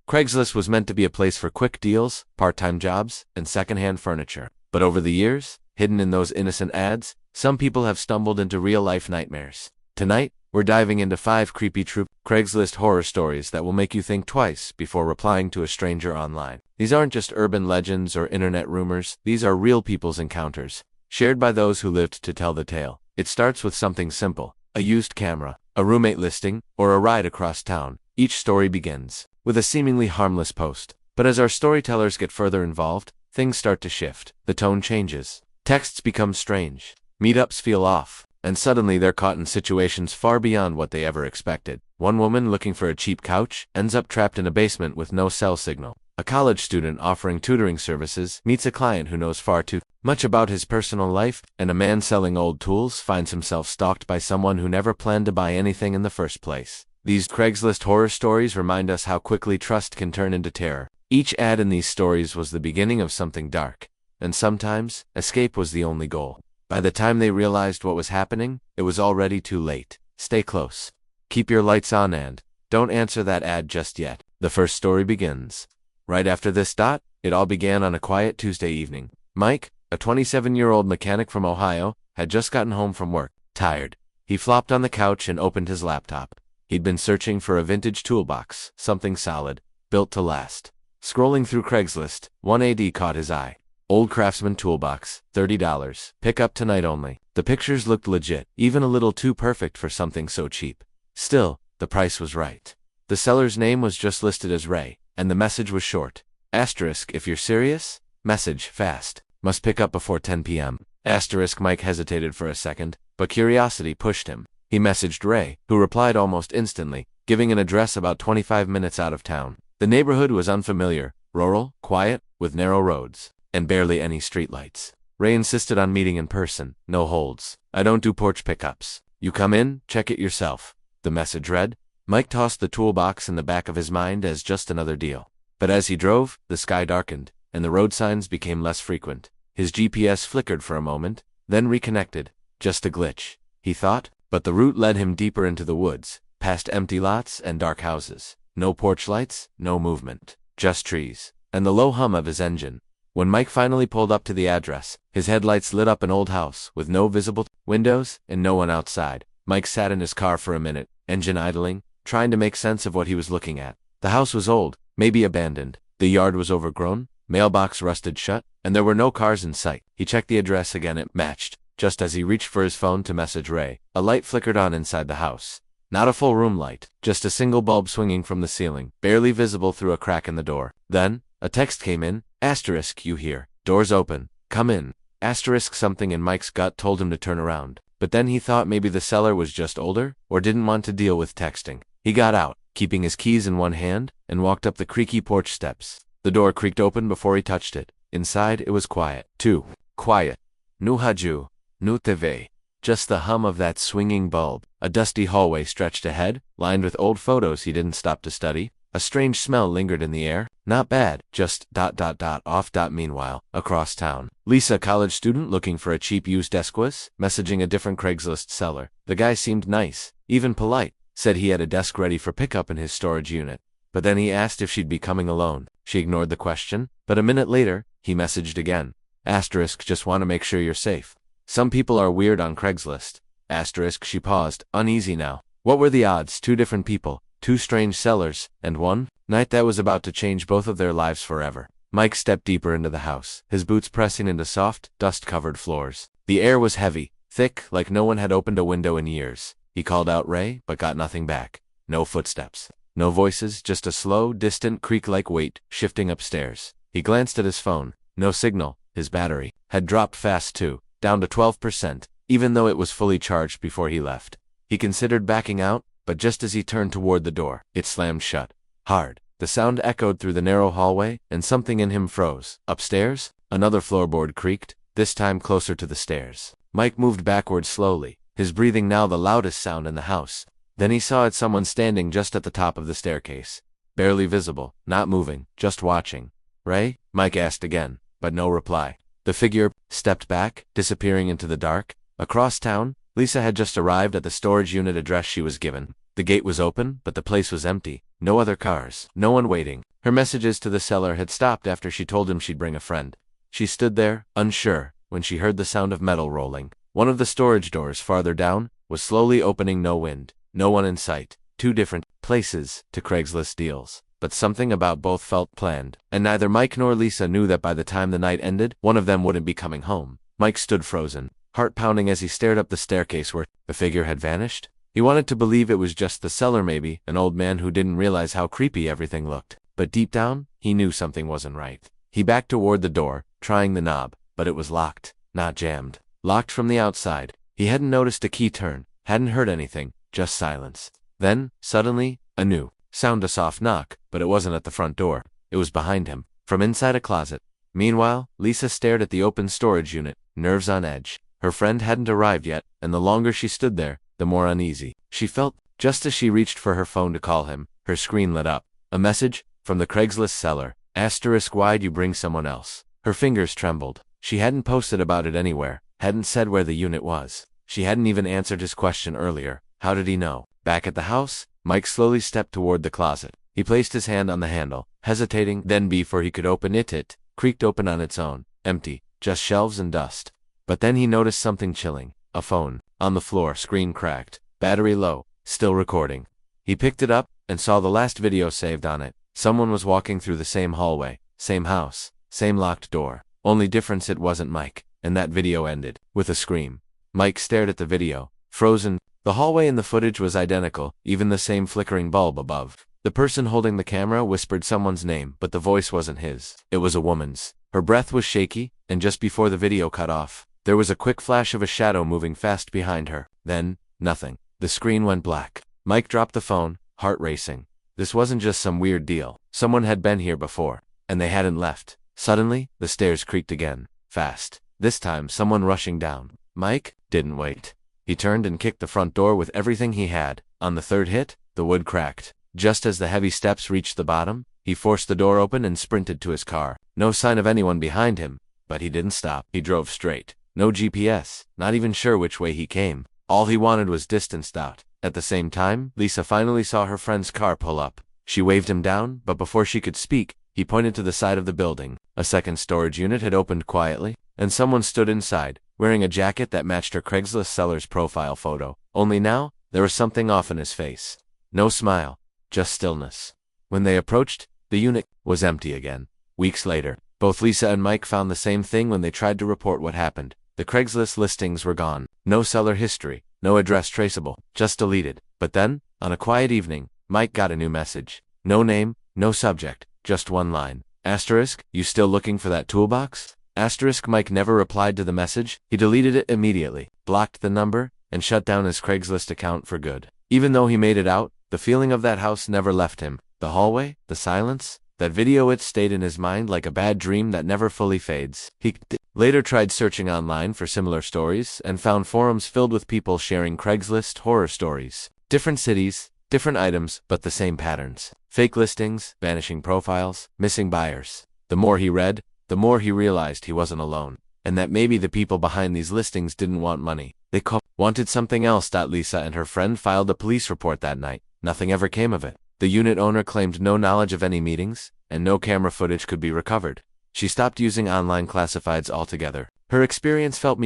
Craigslist was meant to be a place for quick deals, part-time jobs, and second-hand furniture. But over the years, hidden in those innocent ads, some people have stumbled into real-life nightmares. Tonight, we're diving into 5 creepy true Craigslist horror stories that will make you think twice before replying to a stranger online. These aren't just urban legends or internet rumors, these are real people's encounters, shared by those who lived to tell the tale. It starts with something simple: a used camera, a roommate listing, or a ride across town. Each story begins with a seemingly harmless post. But as our storytellers get further involved, things start to shift. The tone changes. Texts become strange. Meetups feel off. And suddenly they're caught in situations far beyond what they ever expected. One woman looking for a cheap couch ends up trapped in a basement with no cell signal. A college student offering tutoring services meets a client who knows far too much about his personal life, and a man selling old tools finds himself stalked by someone who never planned to buy anything in the first place. These Craigslist horror stories remind us how quickly trust can turn into terror. Each ad in these stories was the beginning of something dark, and sometimes, escape was the only goal. By the time they realized what was happening, it was already too late. Stay close. Keep your lights on and don't answer that ad just yet. The first story begins right after this. It all began on a quiet Tuesday evening. Mike, a 27-year-old mechanic from Ohio, had just gotten home from work. Tired, he flopped on the couch and opened his laptop. He'd been searching for a vintage toolbox, something solid, built to last. Scrolling through Craigslist, one ad caught his eye. Old Craftsman toolbox, $30. Pick up tonight only. The pictures looked legit, even a little too perfect for something so cheap. Still, the price was right. The seller's name was just listed as Ray, and the message was short. Asterisk, if you're serious? Message, fast. Must pick up before 10 p.m. Asterisk. Mike hesitated for a second, but curiosity pushed him. He messaged Ray, who replied almost instantly, giving an address about 25 minutes out of town. The neighborhood was unfamiliar, rural, quiet, with narrow roads, and barely any streetlights. Ray insisted on meeting in person, no holds. I don't do porch pickups. You come in, check it yourself. The message read. Mike tossed the toolbox in the back of his mind as just another deal. But as he drove, the sky darkened, and the road signs became less frequent. His GPS flickered for a moment, then reconnected. Just a glitch, he thought, but the route led him deeper into the woods, past empty lots and dark houses. No porch lights, no movement, just trees, and the low hum of his engine. When Mike finally pulled up to the address, his headlights lit up an old house with no visible windows and no one outside. Mike sat in his car for a minute, engine idling, trying to make sense of what he was looking at. The house was old, maybe abandoned. The yard was overgrown, mailbox rusted shut, and there were no cars in sight. He checked the address again. It matched. Just as he reached for his phone to message Ray, a light flickered on inside the house. Not a full room light, just a single bulb swinging from the ceiling, barely visible through a crack in the door. Then, a text came in. Asterisk, you hear. Doors open. Come in. Asterisk. Something in Mike's gut told him to turn around. But then he thought maybe the seller was just older, or didn't want to deal with texting. He got out, keeping his keys in one hand, and walked up the creaky porch steps. The door creaked open before he touched it. Inside, it was quiet. Too quiet. Nu haju. Nu TV. Just the hum of that swinging bulb. A dusty hallway stretched ahead, lined with old photos he didn't stop to study. A strange smell lingered in the air. Not bad, just ... off. Meanwhile, across town, Lisa, college student looking for a cheap used desk, was messaging a different Craigslist seller. The guy seemed nice, even polite, said he had a desk ready for pickup in his storage unit. But then he asked if she'd be coming alone. She ignored the question, but a minute later, he messaged again. Asterisk, just want to make sure you're safe. Some people are weird on Craigslist. Asterisk. She paused, uneasy now. What were the odds? 2 different people, 2 strange sellers, and one night that was about to change both of their lives forever. Mike stepped deeper into the house, his boots pressing into soft, dust-covered floors. The air was heavy, thick, like no one had opened a window in years. He called out Ray, but got nothing back. No footsteps. No voices, just a slow, distant creak-like weight shifting upstairs. He glanced at his phone. No signal. His battery had dropped fast too, down to 12%, even though it was fully charged before he left. He considered backing out, but just as he turned toward the door, it slammed shut. Hard. The sound echoed through the narrow hallway, and something in him froze. Upstairs, another floorboard creaked, this time closer to the stairs. Mike moved backward slowly, his breathing now the loudest sound in the house. Then he saw someone standing just at the top of the staircase. Barely visible, not moving, just watching. Ray? Mike asked again, but no reply. The figure stepped back, disappearing into the dark. Across town, Lisa had just arrived at the storage unit address she was given. The gate was open, but the place was empty. No other cars, no one waiting. Her messages to the seller had stopped after she told him she'd bring a friend. She stood there, unsure, when she heard the sound of metal rolling. One of the storage doors farther down was slowly opening. No wind, no one in sight. Two different places to Craigslist deals. But something about both felt planned, and neither Mike nor Lisa knew that by the time the night ended, one of them wouldn't be coming home. Mike stood frozen, heart pounding as he stared up the staircase where the figure had vanished. He wanted to believe it was just the seller, maybe, an old man who didn't realize how creepy everything looked. But deep down, he knew something wasn't right. He backed toward the door, trying the knob, but it was locked, not jammed. Locked from the outside. He hadn't noticed a key turn, hadn't heard anything, just silence. Then, suddenly, a new sound, a soft knock, but it wasn't at the front door. It was behind him, from inside a closet. Meanwhile, Lisa stared at the open storage unit, nerves on edge. Her friend hadn't arrived yet, and the longer she stood there, the more uneasy she felt. Just as she reached for her phone to call him, her screen lit up. A message from the Craigslist seller. *, why'd you bring someone else? Her fingers trembled. She hadn't posted about it anywhere, hadn't said where the unit was. She hadn't even answered his question earlier. How did he know? Back at the house, Mike slowly stepped toward the closet. He placed his hand on the handle, hesitating, then before he could open it, it creaked open on its own. Empty, just shelves and dust. But then he noticed something chilling. A phone, on the floor, screen cracked, battery low, still recording. He picked it up, and saw the last video saved on it. Someone was walking through the same hallway, same house, same locked door. Only difference, it wasn't Mike, and that video ended with a scream. Mike stared at the video, frozen. The hallway in the footage was identical, even the same flickering bulb above. The person holding the camera whispered someone's name, but the voice wasn't his. It was a woman's. Her breath was shaky, and just before the video cut off, there was a quick flash of a shadow moving fast behind her. Then, nothing. The screen went black. Mike dropped the phone, heart racing. This wasn't just some weird deal. Someone had been here before, and they hadn't left. Suddenly, the stairs creaked again, fast. This time, someone rushing down. Mike didn't wait. He turned and kicked the front door with everything he had. On the third hit, the wood cracked. Just as the heavy steps reached the bottom, he forced the door open and sprinted to his car. No sign of anyone behind him, but he didn't stop. He drove straight. No GPS, not even sure which way he came. All he wanted was distanced out. At the same time, Lisa finally saw her friend's car pull up. She waved him down, but before she could speak, he pointed to the side of the building. A second storage unit had opened quietly, and someone stood inside, wearing a jacket that matched her Craigslist seller's profile photo. Only now, there was something off in his face. No smile, just stillness. When they approached, the unit was empty again. Weeks later, both Lisa and Mike found the same thing when they tried to report what happened. The Craigslist listings were gone. No seller history, no address traceable, just deleted. But then, on a quiet evening, Mike got a new message. No name, no subject, just one line. *, you still looking for that toolbox? *, Mike never replied to the message. He deleted it immediately, blocked the number, and shut down his Craigslist account for good. Even though he made it out, the feeling of that house never left him. The hallway, the silence, that video, it stayed in his mind like a bad dream that never fully fades. He later tried searching online for similar stories and found forums filled with people sharing Craigslist horror stories. Different cities, different items, but the same patterns. Fake listings, vanishing profiles, missing buyers. The more he read, the more he realized he wasn't alone, and that maybe the people behind these listings didn't want money. They wanted something else. Lisa and her friend filed a police report that night. Nothing ever came of it. The unit owner claimed no knowledge of any meetings, and no camera footage could be recovered. She stopped using online classifieds altogether. Her experience felt